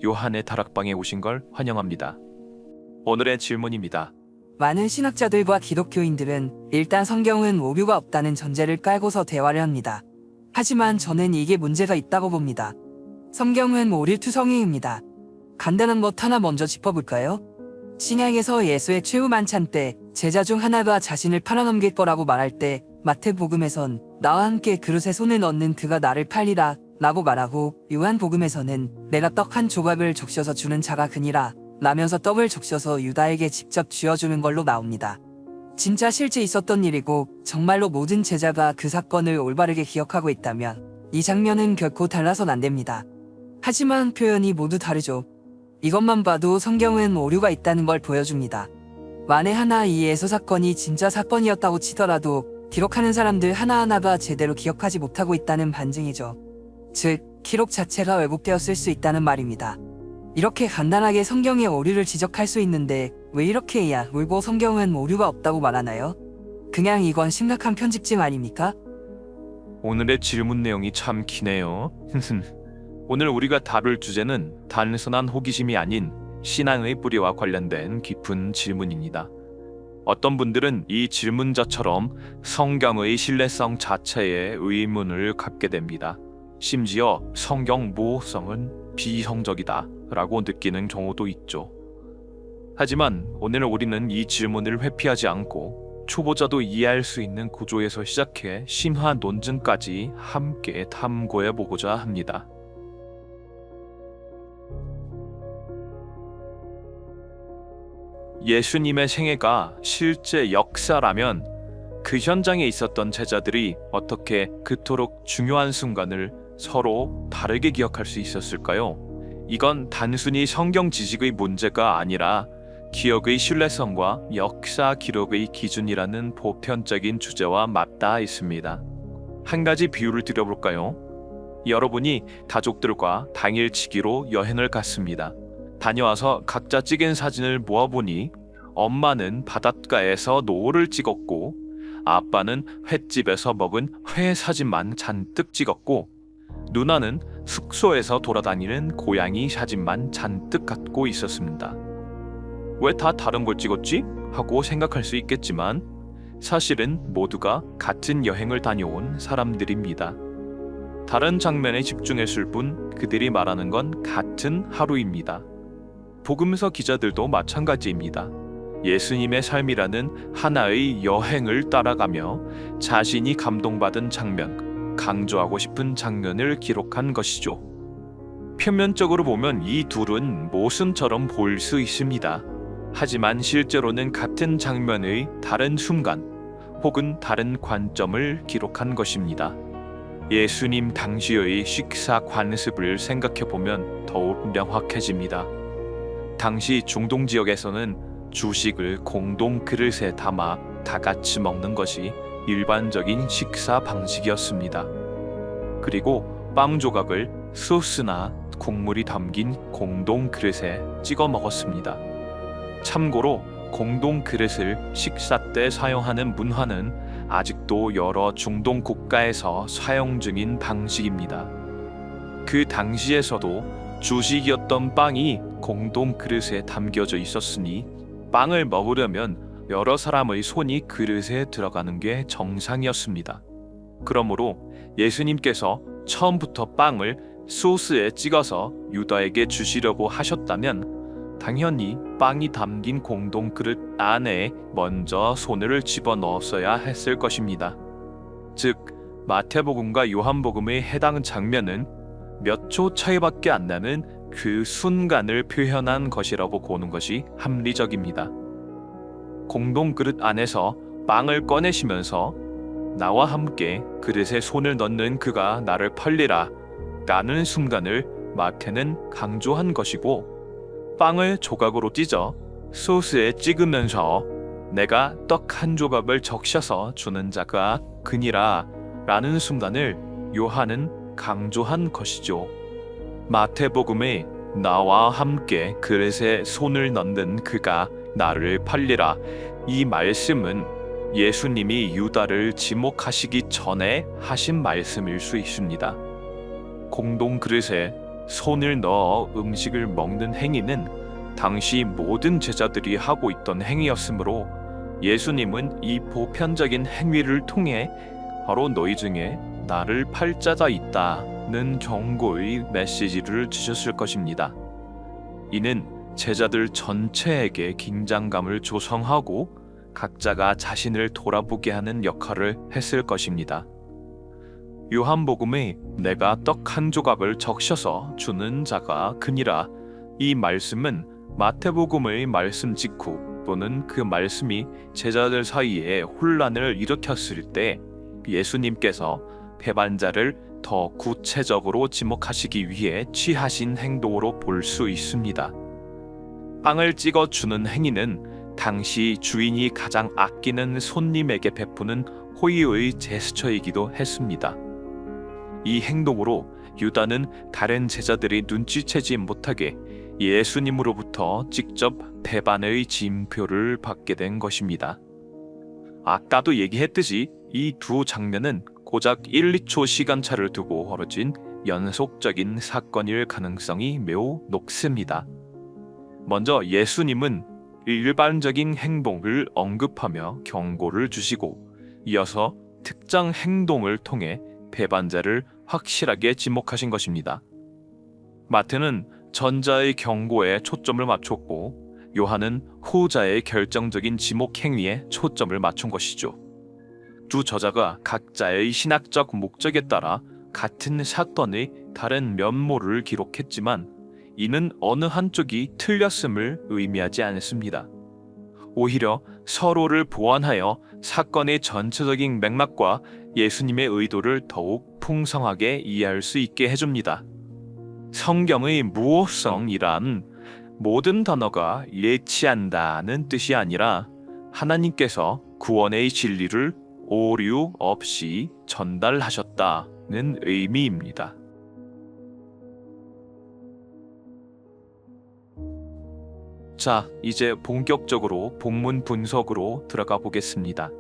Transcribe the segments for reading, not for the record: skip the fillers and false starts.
요한의 다락방에 오신 걸 환영합니다. 오늘의 질문입니다. 많은 신학자들과 기독교인들은 일단 성경은 오류가 없다는 전제를 깔고서 대화를 합니다. 하지만 저는 이게 문제가 있다고 봅니다. 성경은 오류투성이입니다. 간단한 것 하나 먼저 짚어볼까요? 신약에서 예수의 최후 만찬 때 제자 중 하나가 자신을 팔아넘길 거라고 말할 때 마태복음에선 나와 함께 그릇에 손을 넣는 그가 나를 팔리라 라고 말하고, 요한복음에서는 내가 떡 한 조각을 적셔서 주는 자가 그니라 라면서 떡을 적셔서 유다에게 직접 쥐어주는 걸로 나옵니다. 진짜 실제 있었던 일이고 정말로 모든 제자가 그 사건을 올바르게 기억하고 있다면 이 장면은 결코 달라선 안 됩니다. 하지만 표현이 모두 다르죠. 이것만 봐도 성경은 오류가 있다는 걸 보여줍니다. 만에 하나 이 예수 사건이 진짜 사건이었다고 치더라도 기록하는 사람들 하나하나가 제대로 기억하지 못하고 있다는 반증이죠. 즉, 기록 자체가 왜곡되었을 수 있다는 말입니다. 이렇게 간단하게 성경의 오류를 지적할 수 있는데 왜 이렇게 울고 성경은 오류가 없다고 말하나요? 그냥 이건 심각한 편집증 아닙니까? 오늘의 질문 내용이 참 기네요. 오늘 우리가 다룰 주제는 단순한 호기심이 아닌 신앙의 뿌리와 관련된 깊은 질문입니다. 어떤 분들은 이 질문자처럼 성경의 신뢰성 자체에 의문을 갖게 됩니다. 심지어 성경 모호성은 비이성적이다 라고 느끼는 경우도 있죠. 하지만 오늘 우리는 이 질문을 회피하지 않고 초보자도 이해할 수 있는 구조에서 시작해 심화 논증까지 함께 탐구해 보고자 합니다. 예수님의 생애가 실제 역사라면 그 현장에 있었던 제자들이 어떻게 그토록 중요한 순간을 서로 다르게 기억할 수 있었을까요? 이건 단순히 성경 지식의 문제가 아니라 기억의 신뢰성과 역사 기록의 기준이라는 보편적인 주제와 맞닿아 있습니다. 한 가지 비유를 드려볼까요? 여러분이 가족들과 당일치기로 여행을 갔습니다. 다녀와서 각자 찍은 사진을 모아보니 엄마는 바닷가에서 노을을 찍었고 아빠는 횟집에서 먹은 회 사진만 잔뜩 찍었고 누나는 숙소에서 돌아다니는 고양이 사진만 잔뜩 갖고 있었습니다. 왜 다 다른 걸 찍었지? 하고 생각할 수 있겠지만 사실은 모두가 같은 여행을 다녀온 사람들입니다. 다른 장면에 집중했을 뿐 그들이 말하는 건 같은 하루입니다. 복음서 기자들도 마찬가지입니다. 예수님의 삶이라는 하나의 여행을 따라가며 자신이 감동받은 장면, 강조하고 싶은 장면을 기록한 것이죠. 표면적으로 보면 이 둘은 모순처럼 보일 수 있습니다. 하지만 실제로는 같은 장면의 다른 순간 혹은 다른 관점을 기록한 것입니다. 예수님 당시의 식사 관습을 생각해보면 더욱 명확해집니다. 당시 중동 지역에서는 주식을 공동 그릇에 담아 다 같이 먹는 것이 일반적인 식사 방식이었습니다. 그리고 빵 조각을 소스나 국물이 담긴 공동 그릇에 찍어 먹었습니다. 참고로 공동 그릇을 식사 때 사용하는 문화는 아직도 여러 중동 국가에서 사용 중인 방식입니다. 그 당시에서도 주식이었던 빵이 공동 그릇에 담겨져 있었으니 빵을 먹으려면 여러 사람의 손이 그릇에 들어가는 게 정상이었습니다. 그러므로 예수님께서 처음부터 빵을 소스에 찍어서 유다에게 주시려고 하셨다면 당연히 빵이 담긴 공동 그릇 안에 먼저 손을 집어넣었어야 했을 것입니다. 즉, 마태복음과 요한복음의 해당 장면은 몇 초 차이밖에 안 나는 그 순간을 표현한 것이라고 보는 것이 합리적입니다. 공동 그릇 안에서 빵을 꺼내시면서 나와 함께 그릇에 손을 넣는 그가 나를 팔리라 라는 순간을 마태는 강조한 것이고, 빵을 조각으로 찢어 소스에 찍으면서 내가 떡 한 조각을 적셔서 주는 자가 그니라 라는 순간을 요한은 강조한 것이죠. 마태복음에 나와 함께 그릇에 손을 넣는 그가 나를 팔리라 이 말씀은 예수님이 유다를 지목하시기 전에 하신 말씀일 수 있습니다. 공동 그릇에 손을 넣어 음식을 먹는 행위는 당시 모든 제자들이 하고 있던 행위였으므로 예수님은 이 보편적인 행위를 통해 바로 너희 중에 나를 팔 자가 있다는 경고의 메시지를 주셨을 것입니다. 이는 제자들 전체에게 긴장감을 조성하고 각자가 자신을 돌아보게 하는 역할을 했을 것입니다. 요한복음에 내가 떡 한 조각을 적셔서 주는 자가 그니라, 이 말씀은 마태복음의 말씀 직후 또는 그 말씀이 제자들 사이에 혼란을 일으켰을 때 예수님께서 배반자를 더 구체적으로 지목하시기 위해 취하신 행동으로 볼 수 있습니다. 빵을 찍어 주는 행위는 당시 주인이 가장 아끼는 손님에게 베푸는 호의의 제스처이기도 했습니다. 이 행동으로 유다는 다른 제자들이 눈치채지 못하게 예수님으로부터 직접 배반의 징표를 받게 된 것입니다. 아까도 얘기했듯이 이 두 장면은 고작 1, 2초 시간차를 두고 벌어진 연속적인 사건일 가능성이 매우 높습니다. 먼저 예수님은 일반적인 행동을 언급하며 경고를 주시고 이어서 특정 행동을 통해 배반자를 확실하게 지목하신 것입니다. 마태는 전자의 경고에 초점을 맞췄고 요한은 후자의 결정적인 지목 행위에 초점을 맞춘 것이죠. 두 저자가 각자의 신학적 목적에 따라 같은 사건의 다른 면모를 기록했지만 이는 어느 한쪽이 틀렸음을 의미하지 않습니다. 오히려 서로를 보완하여 사건의 전체적인 맥락과 예수님의 의도를 더욱 풍성하게 이해할 수 있게 해줍니다. 성경의 무호성이란 모든 단어가 예치한다는 뜻이 아니라 하나님께서 구원의 진리를 오류 없이 전달하셨다는 의미입니다. 자, 이제 본격적으로 본문 분석으로 들어가 보겠습니다.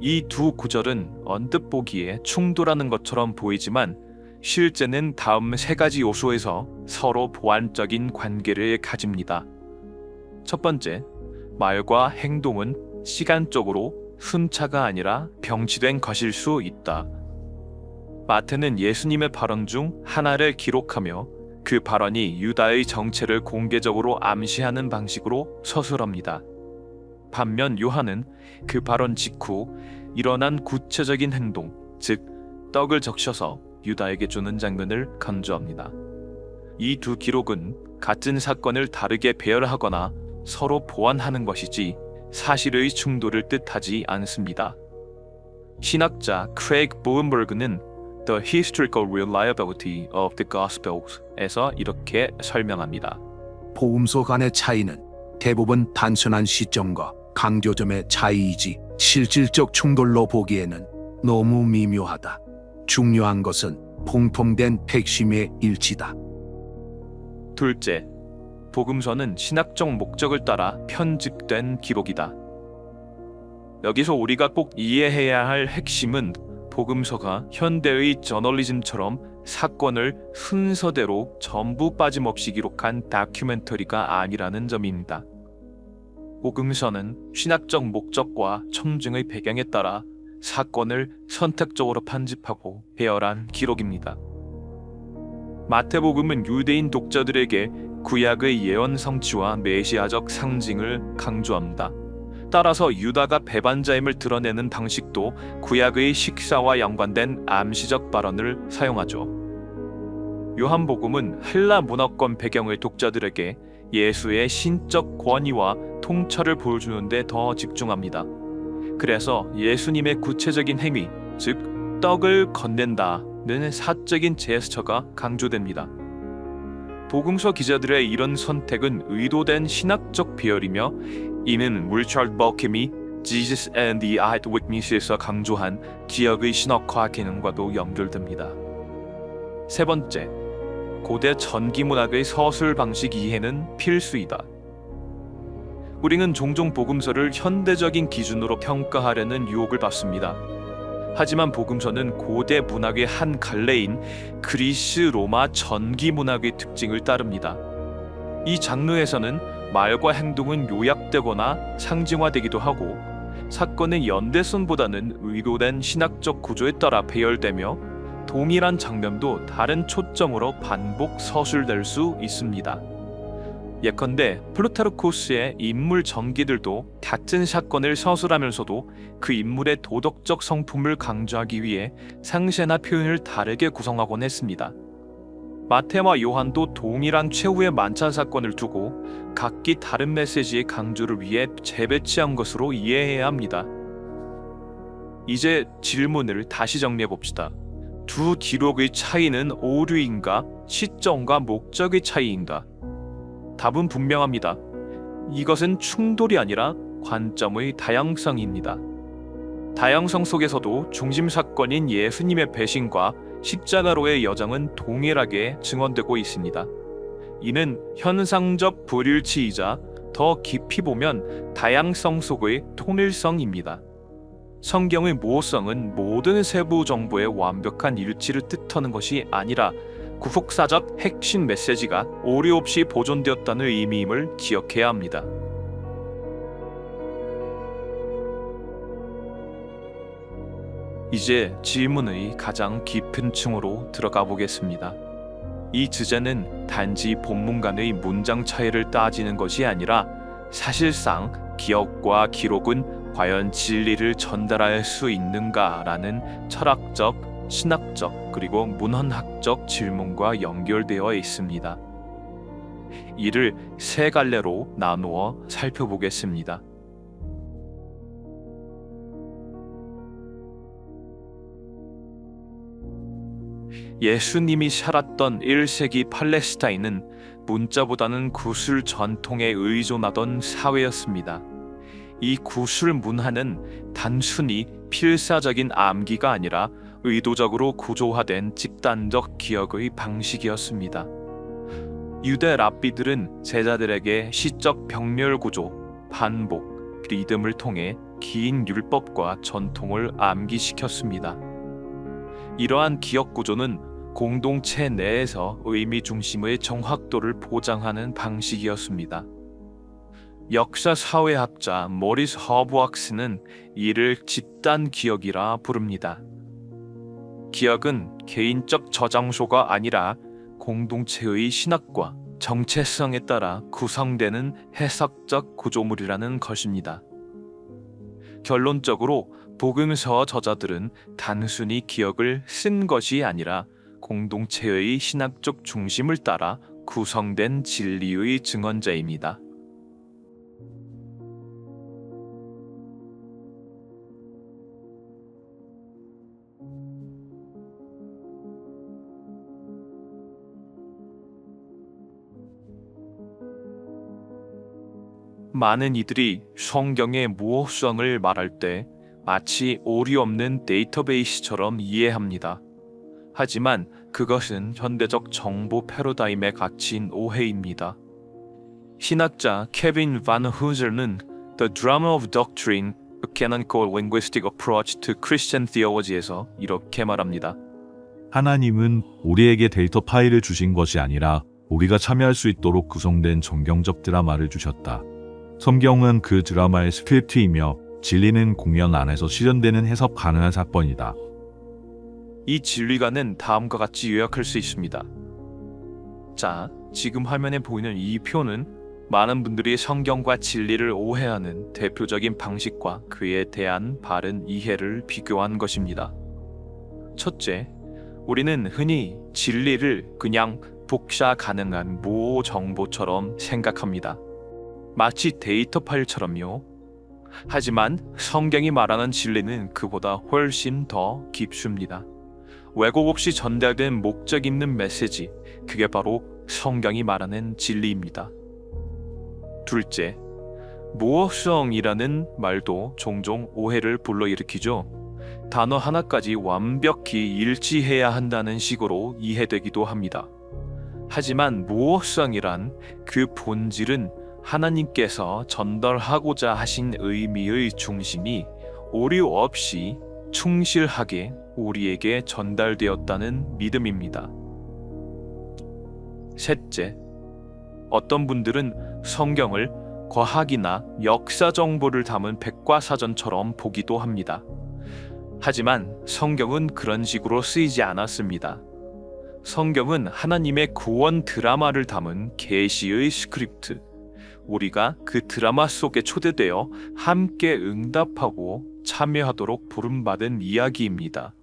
이 두 구절은 언뜻 보기에 충돌하는 것처럼 보이지만 실제는 다음 세 가지 요소에서 서로 보완적인 관계를 가집니다. 첫 번째, 말과 행동은 시간적으로 순차가 아니라 병치된 것일 수 있다. 마태는 예수님의 발언 중 하나를 기록하며 그 발언이 유다의 정체를 공개적으로 암시하는 방식으로 서술합니다. 반면 요한은 그 발언 직후 일어난 구체적인 행동, 즉 떡을 적셔서 유다에게 주는 장면을 강조합니다. 이 두 기록은 같은 사건을 다르게 배열하거나 서로 보완하는 것이지 사실의 충돌을 뜻하지 않습니다. 신학자 크레이그 보음버그는 The Historical Reliability of the Gospels에서 이렇게 설명합니다. 복음서 간의 차이는 대부분 단순한 시점과 강조점의 차이이지 실질적 충돌로 보기에는 너무 미묘하다. 중요한 것은 공통된 핵심의 일치다. 둘째, 복음서는 신학적 목적을 따라 편집된 기록이다. 여기서 우리가 꼭 이해해야 할 핵심은 복음서가 현대의 저널리즘처럼 사건을 순서대로 전부 빠짐없이 기록한 다큐멘터리가 아니라는 점입니다. 복음서는 신학적 목적과 청중의 배경에 따라 사건을 선택적으로 편집하고 배열한 기록입니다. 마태복음은 유대인 독자들에게 구약의 예언 성취와 메시아적 상징을 강조합니다. 따라서 유다가 배반자임을 드러내는 방식도 구약의 식사와 연관된 암시적 발언을 사용하죠. 요한복음은 헬라 문화권 배경의 독자들에게 예수의 신적 권위와 통찰을 보여주는 데 더 집중합니다. 그래서 예수님의 구체적인 행위, 즉 떡을 건넨다는 사적인 제스처가 강조됩니다. 복음서 기자들의 이런 선택은 의도된 신학적 배열이며 이는 리처드 버킴이 Jesus and the Eyewitness에서 강조한 기억의 신학화 개념과도 연결됩니다. 세 번째, 고대 전기문학의 서술 방식 이해는 필수이다. 우리는 종종 복음서를 현대적인 기준으로 평가하려는 유혹을 받습니다. 하지만 복음서는 고대 문학의 한 갈래인 그리스 로마 전기 문학의 특징을 따릅니다. 이 장르에서는 말과 행동은 요약되거나 상징화되기도 하고 사건의 연대선보다는 의도된 신학적 구조에 따라 배열되며 동일한 장면도 다른 초점으로 반복 서술될 수 있습니다. 예컨대 플루타르코스의 인물 전기들도 같은 사건을 서술하면서도 그 인물의 도덕적 성품을 강조하기 위해 상세나 표현을 다르게 구성하곤 했습니다. 마태와 요한도 동일한 최후의 만찬 사건을 두고 각기 다른 메시지의 강조를 위해 재배치한 것으로 이해해야 합니다. 이제 질문을 다시 정리해 봅시다. 두 기록의 차이는 오류인가, 시점과 목적의 차이인가? 답은 분명합니다. 이것은 충돌이 아니라 관점의 다양성입니다. 다양성 속에서도 중심 사건인 예수님의 배신과 십자가로의 여정은 동일하게 증언되고 있습니다. 이는 현상적 불일치이자 더 깊이 보면 다양성 속의 통일성입니다. 성경의 모호성은 모든 세부 정보의 완벽한 일치를 뜻하는 것이 아니라 구속사적 핵심 메시지가 오류 없이 보존되었다는 의미임을 기억해야 합니다. 이제 질문의 가장 깊은 층으로 들어가 보겠습니다. 이 주제는 단지 본문 간의 문장 차이를 따지는 것이 아니라 사실상 기억과 기록은 과연 진리를 전달할 수 있는가라는 철학적, 신학적 그리고 문헌학적 질문과 연결되어 있습니다. 이를 세 갈래로 나누어 살펴보겠습니다. 예수님이 살았던 1세기 팔레스타인은 문자보다는 구술 전통에 의존하던 사회였습니다. 이 구술 문화는 단순히 필사적인 암기가 아니라 의도적으로 구조화된 집단적 기억의 방식이었습니다. 유대 랍비들은 제자들에게 시적 병렬 구조, 반복, 리듬을 통해 긴 율법과 전통을 암기시켰습니다. 이러한 기억 구조는 공동체 내에서 의미 중심의 정확도를 보장하는 방식이었습니다. 역사 사회학자 모리스 허브왁스는 이를 집단 기억이라 부릅니다. 기억은 개인적 저장소가 아니라 공동체의 신학과 정체성에 따라 구성되는 해석적 구조물이라는 것입니다. 결론적으로 복음서 저자들은 단순히 기억을 쓴 것이 아니라 공동체의 신학적 중심을 따라 구성된 진리의 증언자입니다. 많은 이들이 성경의 무호성을 말할 때 마치 오류 없는 데이터베이스처럼 이해합니다. 하지만 그것은 현대적 정보 패러다임에 갇힌 오해입니다. 신학자 케빈 반 후즐는 The Drama of Doctrine, A Canonical Linguistic Approach to Christian Theology에서 이렇게 말합니다. 하나님은 우리에게 데이터 파일을 주신 것이 아니라 우리가 참여할 수 있도록 구성된 정경적 드라마를 주셨다. 성경은 그 드라마의 스크립트이며 진리는 공연 안에서 실현되는 해석 가능한 사건이다. 이 진리관은 다음과 같이 요약할 수 있습니다. 자, 지금 화면에 보이는 이 표는 많은 분들이 성경과 진리를 오해하는 대표적인 방식과 그에 대한 바른 이해를 비교한 것입니다. 첫째, 우리는 흔히 진리를 그냥 복사 가능한 모호 정보처럼 생각합니다. 마치 데이터 파일처럼요. 하지만 성경이 말하는 진리는 그보다 훨씬 더 깊습니다. 왜곡 없이 전달된 목적 있는 메시지, 그게 바로 성경이 말하는 진리입니다. 둘째, 무호성이라는 말도 종종 오해를 불러일으키죠. 단어 하나까지 완벽히 일치해야 한다는 식으로 이해되기도 합니다. 하지만 무호성이란 그 본질은 하나님께서 전달하고자 하신 의미의 중심이 오류 없이 충실하게 우리에게 전달되었다는 믿음입니다. 셋째, 어떤 분들은 성경을 과학이나 역사 정보를 담은 백과사전처럼 보기도 합니다. 하지만 성경은 그런 식으로 쓰이지 않았습니다. 성경은 하나님의 구원 드라마를 담은 계시의 스크립트. 우리가 그 드라마 속에 초대되어 함께 응답하고 참여하도록 부름받은 이야기입니다.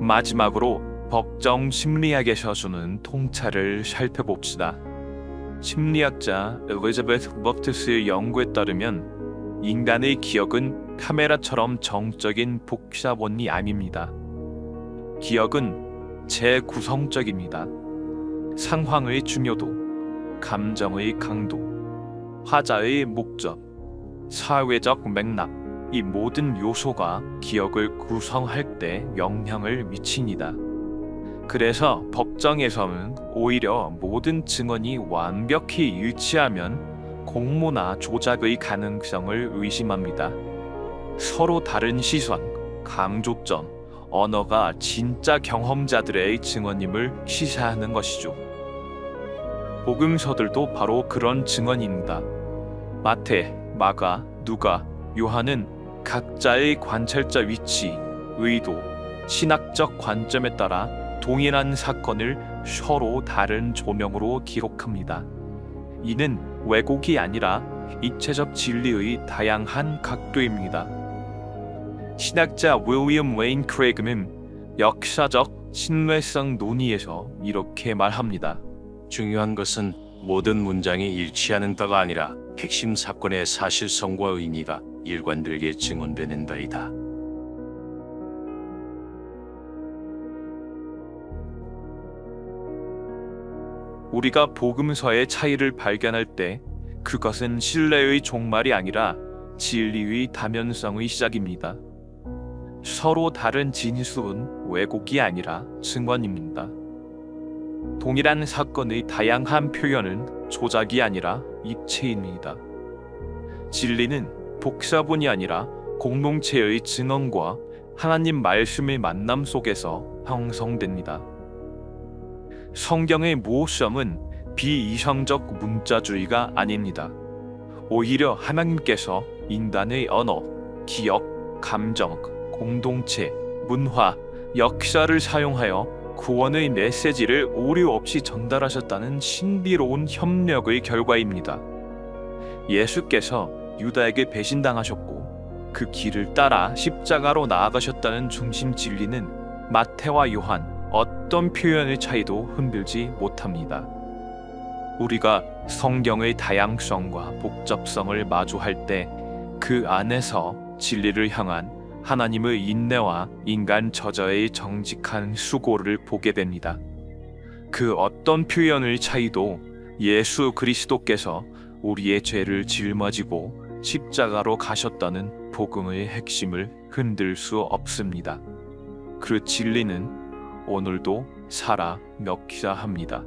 마지막으로 법정 심리학에서 주는 통찰을 살펴봅시다. 심리학자 엘리자베스 버프트스의 연구에 따르면 인간의 기억은 카메라처럼 정적인 복사본이 아닙니다. 기억은 재구성적입니다. 상황의 중요도, 감정의 강도, 화자의 목적, 사회적 맥락, 이 모든 요소가 기억을 구성할 때 영향을 미칩니다. 그래서 법정에서는 오히려 모든 증언이 완벽히 일치하면 공모나 조작의 가능성을 의심합니다. 서로 다른 시선, 강조점, 언어가 진짜 경험자들의 증언임을 시사하는 것이죠. 복음서들도 바로 그런 증언입니다. 마태, 마가, 누가, 요한은 각자의 관찰자 위치, 의도, 신학적 관점에 따라 동일한 사건을 서로 다른 조명으로 기록합니다. 이는 왜곡이 아니라 입체적 진리의 다양한 각도입니다. 신학자 윌리엄 웨인 크레이그는 역사적 신뢰성 논의에서 이렇게 말합니다. 중요한 것은 모든 문장이 일치하는다가 아니라 핵심 사건의 사실성과 의미가 일관되게 증언되는 바이다. 우리가 복음서의 차이를 발견할 때 그것은 신뢰의 종말이 아니라 진리의 다면성의 시작입니다. 서로 다른 진술은 왜곡이 아니라 증언입니다. 동일한 사건의 다양한 표현은 조작이 아니라 입체입니다. 진리는 복사본이 아니라 공동체의 증언과 하나님 말씀의 만남 속에서 형성됩니다. 성경의 모험은 비이성적 문자주의가 아닙니다. 오히려 하나님께서 인간의 언어, 기억, 감정, 공동체, 문화, 역사를 사용하여 구원의 메시지를 오류 없이 전달하셨다는 신비로운 협력의 결과입니다. 예수께서 유다에게 배신당하셨고 그 길을 따라 십자가로 나아가셨다는 중심 진리는 마태와 요한 어떤 표현의 차이도 흔들지 못합니다. 우리가 성경의 다양성과 복잡성을 마주할 때 그 안에서 진리를 향한 하나님의 인내와 인간 저자의 정직한 수고를 보게 됩니다. 그 어떤 표현의 차이도 예수 그리스도께서 우리의 죄를 짊어지고 십자가로 가셨다는 복음의 핵심을 흔들 수 없습니다. 그 진리는 오늘도 살아 역사합니다.